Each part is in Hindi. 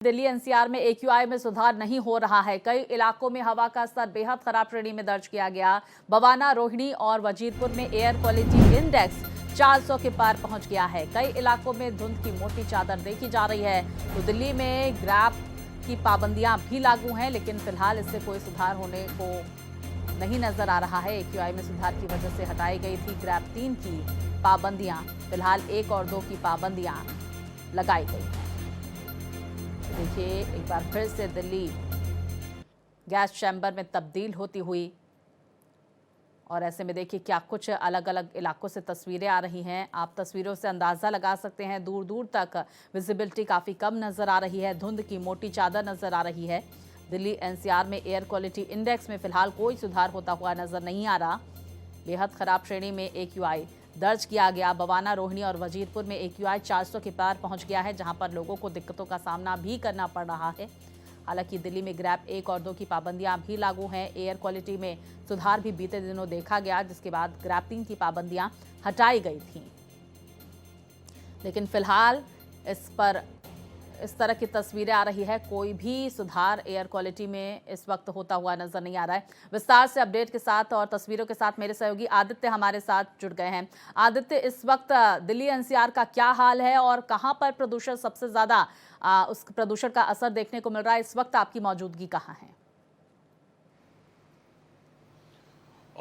दिल्ली एनसीआर में एक्यूआई में सुधार नहीं हो रहा है। कई इलाकों में हवा का स्तर बेहद खराब श्रेणी में दर्ज किया गया। बवाना, रोहिणी और वजीरपुर में एयर क्वालिटी इंडेक्स 400 के पार पहुंच गया है। कई इलाकों में धुंध की मोटी चादर देखी जा रही है। तो दिल्ली में ग्रैब की पाबंदियां भी लागू हैं, लेकिन फिलहाल इससे कोई सुधार होने को नहीं नजर आ रहा है। एक्यूआई में सुधार की वजह से हटाई गई थी ग्रैब 3 की पाबंदियां। फिलहाल 1 और 2 की पाबंदियां लगाई गई हैं। देखिए, एक बार फिर से दिल्ली गैस चैम्बर में तब्दील होती हुई, और ऐसे में देखिए क्या कुछ अलग अलग इलाकों से तस्वीरें आ रही हैं। आप तस्वीरों से अंदाजा लगा सकते हैं, दूर दूर तक विजिबिलिटी काफ़ी कम नज़र आ रही है। धुंध की मोटी चादर नज़र आ रही है। दिल्ली एनसीआर में एयर क्वालिटी इंडेक्स में फिलहाल कोई सुधार होता हुआ नजर नहीं आ रहा। बेहद खराब श्रेणी में एक्यूआई दर्ज किया गया। बवाना, रोहिणी और वजीरपुर में एक्यूआई 400 के पार पहुंच गया है, जहां पर लोगों को दिक्कतों का सामना भी करना पड़ रहा है। हालांकि दिल्ली में ग्रैब 1 और 2 की पाबंदियां भी लागू हैं। एयर क्वालिटी में सुधार भी बीते दिनों देखा गया, जिसके बाद ग्रैब 3 की पाबंदियां हटाई गई थी। लेकिन फिलहाल इस तरह की तस्वीरें आ रही है। कोई भी सुधार एयर क्वालिटी में इस वक्त होता हुआ नजर नहीं आ रहा है। विस्तार से अपडेट के साथ और तस्वीरों के साथ मेरे सहयोगी आदित्य हमारे साथ जुड़ गए हैं। आदित्य, इस वक्त दिल्ली एनसीआर का क्या हाल है और कहां पर प्रदूषण सबसे ज्यादा उस प्रदूषण का असर देखने को मिल रहा है? इस वक्त आपकी मौजूदगी कहां है?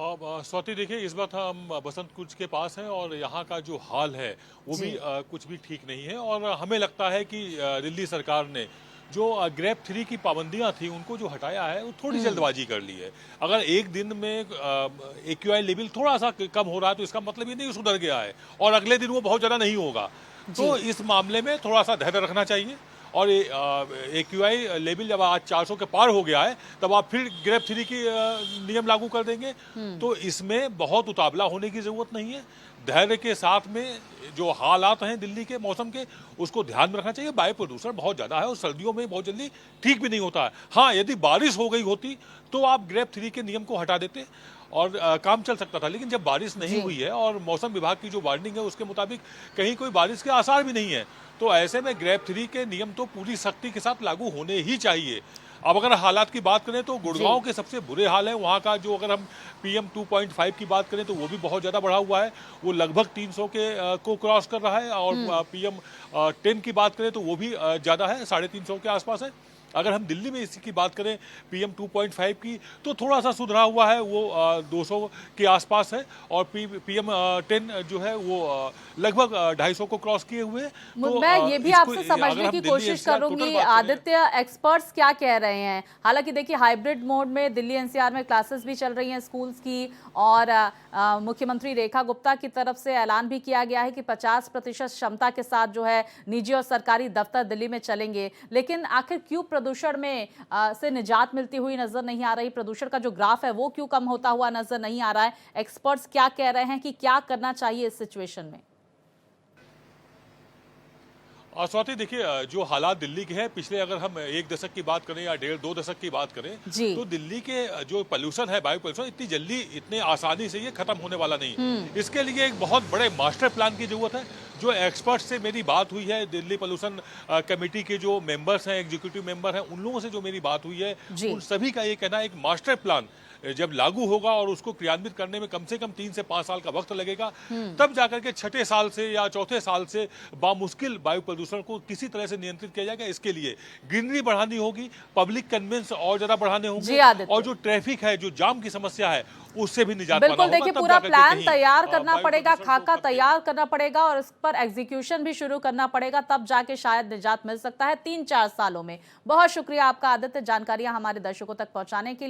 अब स्वाति, देखिए, इस वक्त हम बसंत कुंज के पास हैं और यहाँ का जो हाल है वो भी कुछ भी ठीक नहीं है। और हमें लगता है कि दिल्ली सरकार ने जो ग्रैब 3 की पाबंदियां थी उनको जो हटाया है वो थोड़ी जल्दबाजी कर ली है। अगर एक दिन में एक्यूआई लेवल थोड़ा सा कम हो रहा है तो इसका मतलब ये नहीं सुधर गया है और अगले दिन वो बहुत ज़्यादा नहीं होगा। तो इस मामले में थोड़ा सा धैर्य रखना चाहिए। और एक्यूआई लेवल जब आज 400 के पार हो गया है तब आप फिर ग्रैब 3 की नियम लागू कर देंगे। तो इसमें बहुत उतावला होने की जरूरत नहीं है। धैर्य के साथ में जो हालात हैं दिल्ली के मौसम के, उसको ध्यान में रखना चाहिए। वायु प्रदूषण बहुत ज़्यादा है और सर्दियों में बहुत जल्दी ठीक भी नहीं होता है। हाँ, यदि बारिश हो गई होती तो आप ग्रैब 3 के नियम को हटा देते और काम चल सकता था। लेकिन जब बारिश नहीं हुई है और मौसम विभाग की जो वार्निंग है उसके मुताबिक कहीं कोई बारिश के आसार भी नहीं है, तो ऐसे में ग्रैब 3 के नियम तो पूरी सख्ती के साथ लागू होने ही चाहिए। अब अगर हालात की बात करें तो गुड़गांव के सबसे बुरे हाल है। वहाँ का जो, अगर हम PM 2.5 की बात करें तो वो भी बहुत ज़्यादा बढ़ा हुआ है। वो लगभग 300 के को क्रॉस कर रहा है। और PM 10 की बात करें तो वो भी ज़्यादा है, 350 के आसपास है। अगर हम दिल्ली में इसी की बात करें PM 2.5 की, तो थोड़ा सा सुधरा हुआ है, वो 200 के आसपास है। और PM 10 जो है वो लगभग 250 को क्रॉस किए हुए हैं। तो मैं ये भी आपसे समझने की कोशिश करूंगी आदित्य, एक्सपर्ट्स क्या कह रहे हैं। हालांकि देखिए, हाइब्रिड मोड में दिल्ली एनसीआर में क्लासेस भी चल रही हैं स्कूल्स की, और मुख्यमंत्री रेखा गुप्ता की तरफ से ऐलान भी किया गया है कि 50% क्षमता के साथ जो है निजी और सरकारी दफ्तर दिल्ली में चलेंगे। लेकिन आखिर क्यों प्रदूषण में से निजात मिलती हुई नजर नहीं आ रही? प्रदूषण का जो ग्राफ है वो क्यों कम होता हुआ नजर नहीं आ रहा है? एक्सपर्ट्स क्या कह रहे हैं कि क्या करना चाहिए इस सिचुएशन में? स्वाति, देखिए, जो हालात दिल्ली के हैं, पिछले अगर हम 1 दशक की बात करें या 1.5-2 दशक की बात करें, तो दिल्ली के जो पोल्यूशन है, वायु पोल्यूशन, इतनी जल्दी इतने आसानी से ये खत्म होने वाला नहीं। इसके लिए एक बहुत बड़े मास्टर प्लान की जरूरत है। जो एक्सपर्ट से मेरी बात हुई है, दिल्ली पोल्यूशन कमेटी के जो मेंबर्स हैं, एग्जीक्यूटिव मेंबर हैं, उन लोगों से जो मेरी बात हुई है, उन सभी का ये कहना है एक मास्टर प्लान जब लागू होगा और उसको क्रियान्वित करने में कम से कम 3 से 5 साल का वक्त लगेगा, तब जाकर के छठे साल से या चौथे साल से बामुश्किल वायु प्रदूषण को किसी तरह से नियंत्रित किया जाएगा। इसके लिए ग्रीनरी बढ़ानी होगी, पब्लिक कन्वेंस और ज्यादा बढ़ाने होंगे, और जो ट्रैफिक है, जो जाम की समस्या है, उससे भी निजात पाना होगा। बिल्कुल, देखिए, पूरा प्लान तैयार करना पड़ेगा, खाका तैयार करना पड़ेगा और इस पर एग्जीक्यूशन भी शुरू करना पड़ेगा, तब जाके शायद निजात मिल सकता है 3-4 सालों में। बहुत शुक्रिया आपका आदित्य, जानकारियां हमारे दर्शकों तक पहुंचाने के लिए।